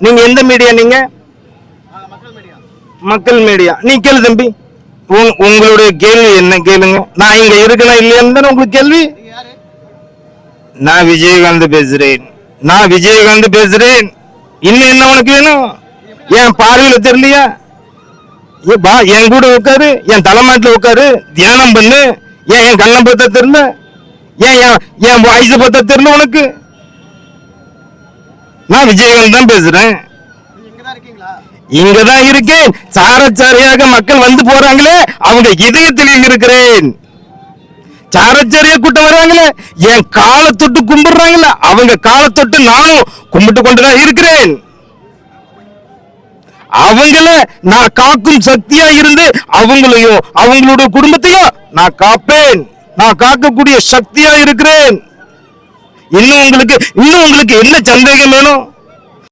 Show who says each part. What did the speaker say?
Speaker 1: நீங்க எந்த மீடியா? நீங்க மக்கள் மீடியா. நீ கேளு தம்பி, உங்களுடைய கேள்வி என்ன கேளுங்க. நான் இங்க இருக்கணும் இல்லையான்னு தானே உங்களுக்கு கேள்வி. நான் விஜயகாந்த் பேசுறேன். இன்னும் என்ன உனக்கு வேணும்? என் பார்வையில தெரியலையா? பா, என் கூட உட்காரு, என் தலைமாட்டில் உட்காரு, தியானம் பண்ணு. ஏன் என் கண்ணை பார்த்தா தெரியல? ஏன் என் வாய்ஸை பார்த்தா தெரியல உனக்கு? நான் விஜயகாந்த் தான் பேசுறேன். இங்கதான் இருக்கேன். சாரச்சாரியாக மக்கள் வந்து போறாங்களே, அவங்க இதயத்தில் இருக்கிறேன். சாரச்சாரிய கூட்டம் வர்றாங்களே, என் காலை தொட்டு கும்பிடுறாங்களே, அவங்க காலை தொட்டு நானும் கும்பிட்டு கொண்டுதான் இருக்கிறேன். அவங்கள நான் காக்கும் சக்தியா இருந்து அவங்களையும் அவங்களோட குடும்பத்தையும் நான் காப்பேன். நான் காக்கக்கூடிய சக்தியா இருக்கிறேன். இன்னும் உங்களுக்கு என்ன சந்தேகம் வேணும்?